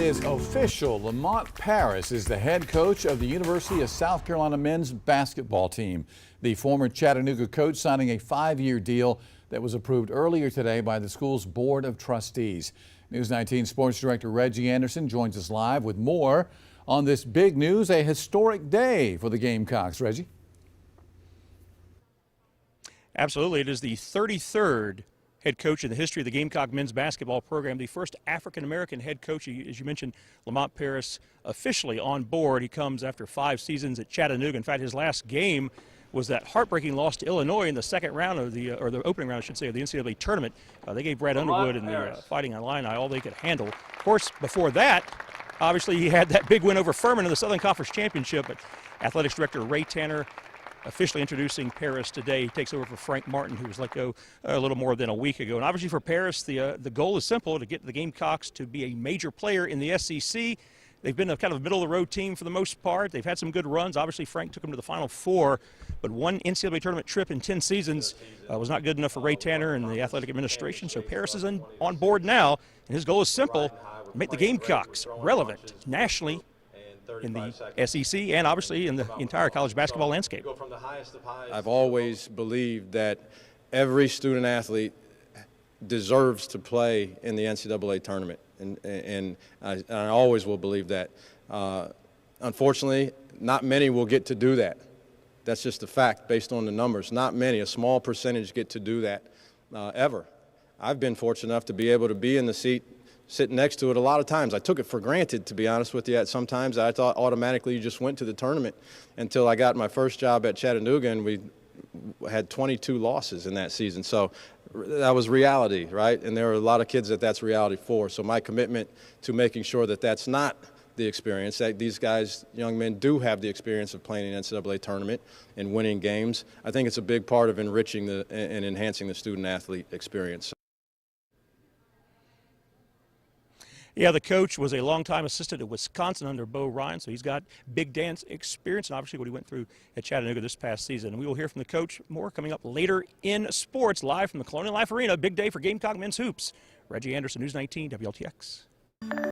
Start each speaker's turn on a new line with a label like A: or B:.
A: is official. Lamont Paris is the head coach of the University of South Carolina men's basketball team. The former Chattanooga coach signing a 5-year deal that was approved earlier today by the school's Board of Trustees. News 19 Sports Director Reggie Anderson joins us live with more on this big news, a historic day for the Gamecocks. Reggie?
B: Absolutely. It is the 33rd head coach in the history of the Gamecock men's basketball program, the first African-American head coach, as you mentioned, Lamont Paris, officially on board. He comes after 5 seasons at Chattanooga. In fact, his last game was that heartbreaking loss to Illinois in the second round of the opening round, I should say, of the NCAA tournament. They gave Brad Underwood and the Fighting Illini all they could handle. Of course, before that, obviously, he had that big win over Furman in the Southern Conference Championship. But Athletics Director Ray Tanner officially introducing Paris today. He takes over for Frank Martin, who was let go a little more than a week ago. And obviously for Paris, the goal is simple: to get the Gamecocks to be a major player in the SEC. They've been a kind of a middle-of-the-road team for the most part. They've had some good runs. Obviously, Frank took them to the Final Four, but one NCAA tournament trip in 10 seasons was not good enough for Ray Tanner and the athletic administration. So Paris is on board now, and his goal is simple: make the Gamecocks relevant nationally in the SEC and obviously in the entire college basketball landscape.
C: I've always believed that every student athlete deserves to play in the NCAA tournament, and I always will believe that. Unfortunately, not many will get to do that. That's just a fact based on the numbers. Not many, a small percentage get to do that ever. I've been fortunate enough to be able to be in the seat sitting next to it a lot of times. I took it for granted, to be honest with you. Sometimes I thought automatically you just went to the tournament until I got my first job at Chattanooga, and we had 22 losses in that season. So that was reality, right? And there are a lot of kids that's reality for. So my commitment to making sure that that's not the experience, that these guys, young men, do have the experience of playing in an NCAA tournament and winning games, I think it's a big part of enriching and enhancing the student-athlete experience.
B: Yeah, the coach was a longtime assistant at Wisconsin under Bo Ryan, so he's got big dance experience and obviously what he went through at Chattanooga this past season. And we will hear from the coach more coming up later in sports, live from the Colonial Life Arena. Big day for Gamecock men's hoops. Reggie Anderson, News 19, WLTX.